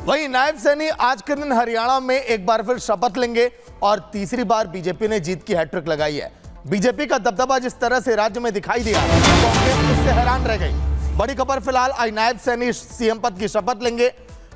वहीं नायब सैनी आज के दिन हरियाणा में एक बार फिर शपथ लेंगे और तीसरी बार बीजेपी ने जीत की हैट्रिक लगाई है। बीजेपी का दबदबा जिस तरह से राज्य में दिखाई दिया, कांग्रेस इससे हैरान रह गई। बड़ी खबर फिलहाल, आज नायब सैनी सीएम पद की शपथ लेंगे।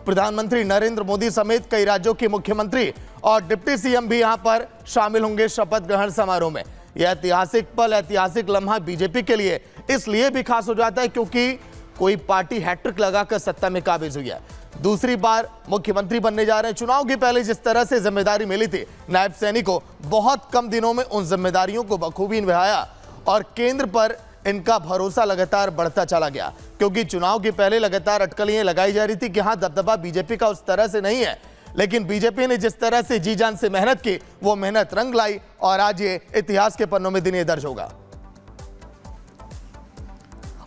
प्रधानमंत्री नरेंद्र मोदी समेत कई राज्यों के मुख्यमंत्री और डिप्टी सीएम भी यहां पर शामिल होंगे शपथ ग्रहण समारोह में। यह ऐतिहासिक पल, ऐतिहासिक लम्हा बीजेपी के लिए इसलिए भी खास हो जाता है क्योंकि कोई पार्टी हैट्रिक लगाकर सत्ता में काबिज हुई है। दूसरी बार मुख्यमंत्री बनने जा रहे हैं। चुनाव के पहले जिस तरह से जिम्मेदारी मिली थी नायब सैनी को, बहुत कम दिनों में उन जिम्मेदारियों को बखूबी निभाया और केंद्र पर इनका भरोसा लगातार बढ़ता चला गया, क्योंकि चुनाव के पहले लगातार अटकलें लगाई जा रही थी कि हाँ, दबदबा बीजेपी का उस तरह से नहीं है, लेकिन बीजेपी ने जिस तरह से जी जान से मेहनत की, वो मेहनत रंग लाई और आज ये इतिहास के पन्नों में दिन ये दर्ज होगा।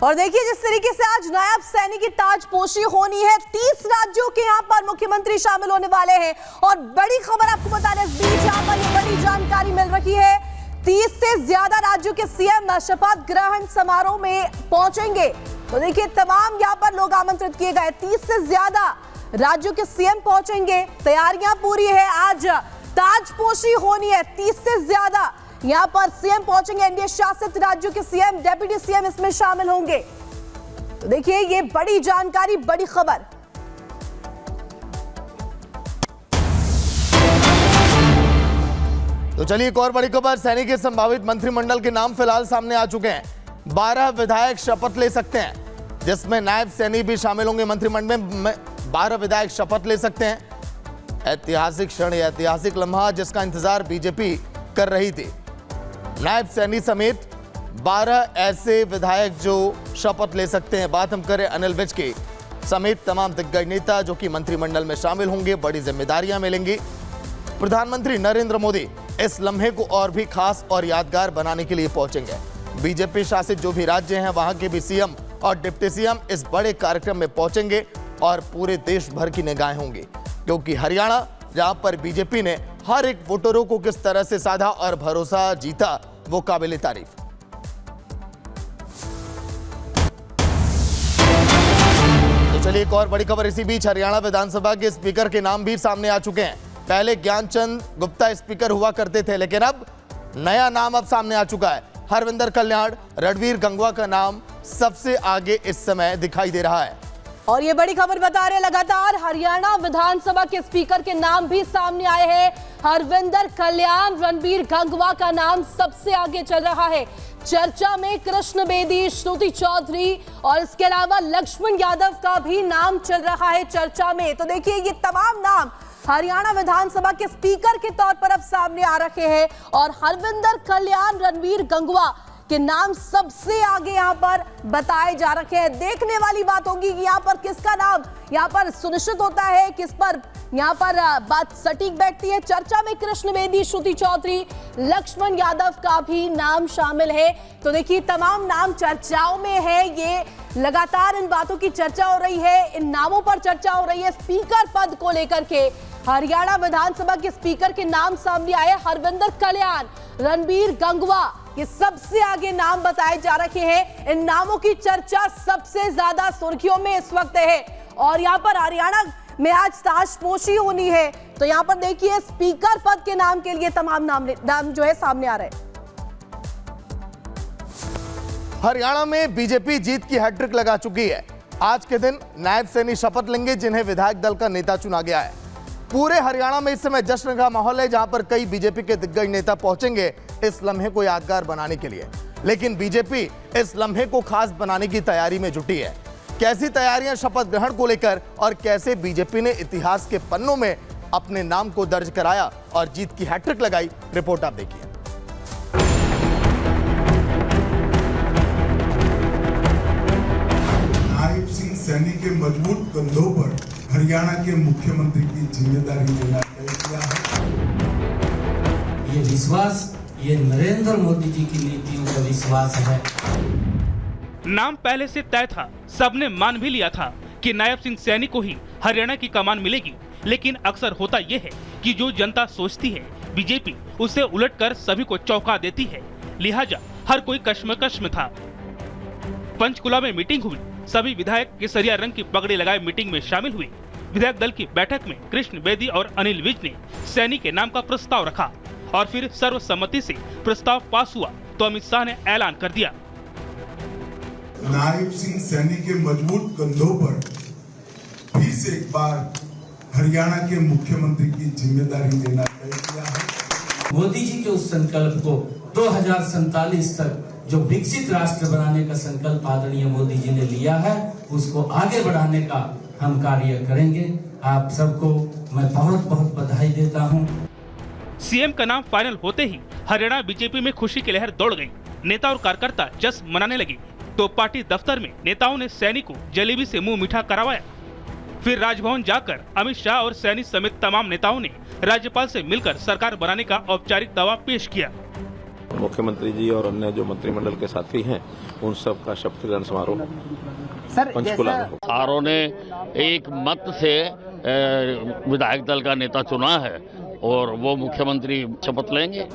और देखिए जिस तरीके से आज नायब सैनी की ताजपोशी होनी है, 30 राज्यों के यहाँ पर मुख्यमंत्री शामिल होने वाले हैं। और बड़ी खबर आपको बता दें, इस बीच यहाँ पर ये बड़ी जानकारी मिल रही है, 30 से ज्यादा राज्यों के सीएम शपथ ग्रहण समारोह में पहुंचेंगे। तो देखिए तमाम यहाँ पर लोग आमंत्रित किए गए, 30 से ज्यादा राज्यों के सीएम पहुंचेंगे। तैयारियां पूरी है, आज ताजपोशी होनी है, 30 से ज्यादा यहां पर सीएम पहुंचेंगे। एनडीए शासित राज्यों के सीएम, डेप्यूटी सीएम इसमें शामिल होंगे। तो देखिए ये बड़ी जानकारी, बड़ी खबर। तो चलिए एक और बड़ी खबर, सैनी के संभावित मंत्रिमंडल के नाम फिलहाल सामने आ चुके हैं। 12 विधायक शपथ ले सकते हैं, जिसमें नायब सैनी भी शामिल होंगे। मंत्रिमंडल में 12 विधायक शपथ ले सकते हैं। ऐतिहासिक क्षण, ऐतिहासिक लम्हा जिसका इंतजार बीजेपी कर रही थी। नायब सैनी समेत 12 ऐसे विधायक जो शपथ ले सकते हैं। बात हम करें अनिल विज की, समेत तमाम दिग्गज नेता जो कि मंत्रिमंडल में शामिल होंगे, बड़ी जिम्मेदारियां मिलेंगी। प्रधानमंत्री नरेंद्र मोदी इस लम्हे को और भी खास और यादगार बनाने के लिए पहुंचेंगे। बीजेपी शासित जो भी राज्य हैं वहां के भी सीएम और डिप्टी सीएम इस बड़े कार्यक्रम में पहुंचेंगे और पूरे देश भर की निगाहें होंगी, क्योंकि हरियाणा जहां पर बीजेपी ने हर एक वोटरों को किस तरह से साधा और भरोसा जीता, वो काबिल तारीफ। तो चलिए एक और बड़ी खबर, इसी बीच हरियाणा विधानसभा के स्पीकर के नाम भी सामने आ चुके हैं। पहले ज्ञानचंद गुप्ता स्पीकर हुआ करते थे, लेकिन अब नया नाम अब सामने आ चुका है। हरविंदर कल्याण, रणबीर गंगवा का नाम सबसे आगे इस समय दिखाई दे रहा है। और ये बड़ी खबर बता रहे, लगातार हरियाणा विधानसभा के स्पीकर के नाम भी सामने आए हैं। हरविंदर कल्याण, रणबीर गंगवा का नाम सबसे आगे चल रहा है। चर्चा में कृष्ण बेदी, श्रुति चौधरी और इसके अलावा लक्ष्मण यादव का भी नाम चल रहा है चर्चा में। तो देखिए ये तमाम नाम हरियाणा विधानसभा के स्पीकर के तौर पर अब सामने आ रखे हैं और हरविंदर कल्याण, रणबीर गंगवा के नाम सबसे आगे यहाँ पर बताए जा रखे हैं। देखने वाली बात होगी कि यहाँ पर किसका नाम यहाँ पर सुनिश्चित होता है, किस पर यहाँ पर बात सटीक बैठती है। चर्चा में कृष्ण बेदी, श्रुति चौधरी, लक्ष्मण यादव का भी नाम शामिल है। तो देखिए तमाम नाम चर्चाओं में है, ये लगातार इन बातों की चर्चा हो रही है, इन नामों पर चर्चा हो रही है। स्पीकर पद को लेकर के हरियाणा विधानसभा के स्पीकर के नाम सामने आए। हरविंदर कल्याण, रणबीर गंगवा, ये सबसे आगे नाम बताए जा रखे हैं। इन नामों की चर्चा सबसे ज्यादा सुर्खियों में इस वक्त है और यहाँ पर हरियाणा में आज ताजपोशी होनी है। तो यहाँ पर देखिए स्पीकर पद के नाम के लिए तमाम नाम जो है सामने आ रहे हैं। हरियाणा में बीजेपी जीत की हैट्रिक लगा चुकी है। आज के दिन नायब सैनी शपथ लेंगे, जिन्हें विधायक दल का नेता चुना गया है। पूरे हरियाणा में इस समय जश्न का माहौल है, जहां पर कई बीजेपी के दिग्गज नेता पहुंचेंगे इस लम्हे को यादगार बनाने के लिए। लेकिन बीजेपी इस लम्हे को खास बनाने की तैयारी में जुटी है। कैसी तैयारियां शपथ ग्रहण को लेकर और कैसे बीजेपी ने इतिहास के पन्नों में अपने नाम को दर्ज कराया और जीत की हैट्रिक लगाई, रिपोर्ट आप देखिए। नायब सिंह सैनी के मजबूत कंधों पर हरियाणा के मुख्यमंत्री की जिम्मेदारी लेना तय किया है। ये विश्वास, ये नरेंद्र मोदी जी की नीतियों का विश्वास है। नाम पहले से तय था, सबने मान भी लिया था कि नायब सिंह सैनी को ही हरियाणा की कमान मिलेगी। लेकिन अक्सर होता यह है कि जो जनता सोचती है, बीजेपी उसे उलटकर सभी को चौंका देती है। लिहाजा हर कोई कश्मकश में था। पंचकुला में मीटिंग हुई, सभी विधायक केसरिया रंग की पगड़ी लगाए मीटिंग में शामिल हुए। विधायक दल की बैठक में कृष्ण बेदी और अनिल विज ने सैनी के नाम का प्रस्ताव रखा और फिर सर्वसम्मति से प्रस्ताव पास हुआ तो अमित शाह ने ऐलान कर दिया। नायब सिंह सैनी के मजबूत कंधों पर फिर से एक बार हरियाणा के मुख्यमंत्री की जिम्मेदारी लेना तय किया है। मोदी जी के उस संकल्प को 2047 तक जो विकसित राष्ट्र बनाने का संकल्प आदरणीय मोदी जी ने लिया है, उसको आगे बढ़ाने का हम कार्य करेंगे। आप सबको मैं बहुत बहुत बधाई देता हूं। सीएम का नाम फाइनल होते ही हरियाणा बीजेपी में खुशी की लहर दौड़ गई। नेता और कार्यकर्ता जश्न मनाने लगे तो पार्टी दफ्तर में नेताओं ने सैनी को जलेबी से मुंह मीठा करवाया। फिर राजभवन जाकर अमित शाह और सैनी समेत तमाम नेताओं ने राज्यपाल से मिलकर सरकार बनाने का औपचारिक दावा पेश किया। मुख्यमंत्री जी और अन्य जो मंत्रिमंडल के साथी हैं, उन सब का शपथ ग्रहण समारोह पंचकुला में होगा। आरओ ने एक मत से विधायक दल का नेता चुना है और वो मुख्यमंत्री शपथ लेंगे।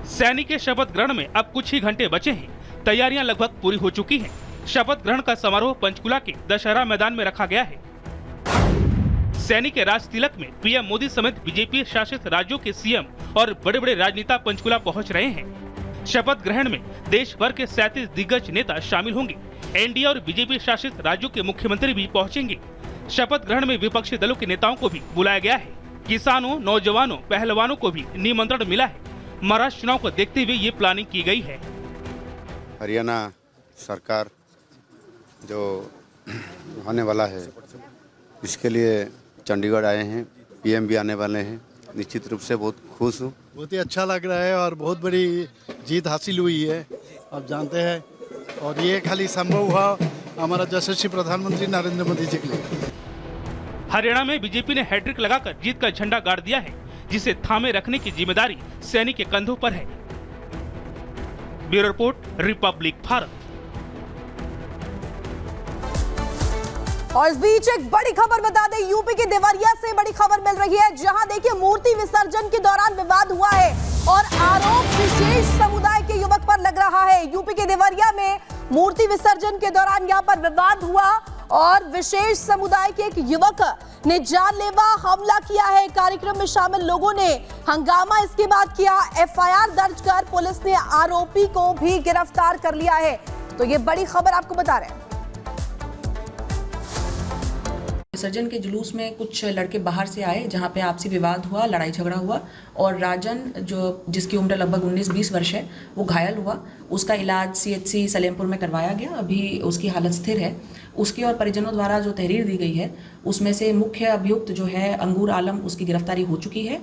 सैनी के शपथ ग्रहण में अब कुछ ही घंटे बचे हैं। तैयारियां लगभग पूरी हो चुकी हैं। शपथ ग्रहण का समारोह पंचकुला के दशहरा मैदान में रखा गया है। सैनी के राज तिलक में पीएम मोदी समेत बीजेपी शासित राज्यों के सीएम और बड़े बड़े राजनेता पंचकुला पहुंच रहे हैं। शपथ ग्रहण में देश भर के 37 दिग्गज नेता शामिल होंगे। एनडीए और बीजेपी शासित राज्यों के मुख्यमंत्री भी पहुंचेंगे। शपथ ग्रहण में विपक्षी दलों के नेताओं को भी बुलाया गया है। किसानों, नौजवानों, पहलवानों को भी निमंत्रण मिला है। महाराष्ट्र चुनाव को देखते हुए ये प्लानिंग की गई है। हरियाणा सरकार जो होने वाला है, इसके लिए चंडीगढ़ आए हैं। पीएम भी आने वाले हैं। निश्चित रूप से बहुत खुश हूँ। बहुत ही अच्छा लग रहा है और बहुत बड़ी जीत हासिल हुई है, आप जानते हैं। और ये खाली संभव हुआ हमारा यशस्वी प्रधानमंत्री नरेंद्र मोदी जी के लिए। हरियाणा में बीजेपी ने हैट्रिक लगाकर जीत का झंडा गाड़ दिया है, जिसे थामे रखने की जिम्मेदारी सैनी के कंधों पर है। Bureau report, Republic Bharat. और इस बीच एक बड़ी खबर बता दें, यूपी के देवरिया से बड़ी खबर मिल रही है, जहां देखिए मूर्ति विसर्जन के दौरान विवाद हुआ है और आरोप विशेष समुदाय के युवक पर लग रहा है। यूपी के देवरिया में मूर्ति विसर्जन के दौरान यहां पर विवाद हुआ और विशेष समुदाय के एक युवक ने जानलेवा हमला किया है। कार्यक्रम में शामिल लोगों ने हंगामा इसके बाद किया। एफआईआर दर्ज कर पुलिस ने आरोपी को भी गिरफ्तार कर लिया है। तो ये बड़ी खबर आपको बता रहे हैं। विसर्जन के जुलूस में कुछ लड़के बाहर से आए, जहां पे आपसी विवाद हुआ, लड़ाई झगड़ा हुआ और राजन जिसकी उम्र लगभग 19-20 वर्ष है, वो घायल हुआ। उसका इलाज सीएचसी सलेमपुर में करवाया गया। अभी उसकी हालत स्थिर है। उसके और परिजनों द्वारा जो तहरीर दी गई है, उसमें से मुख्य अभियुक्त जो है अंगूर आलम, उसकी गिरफ्तारी हो चुकी है।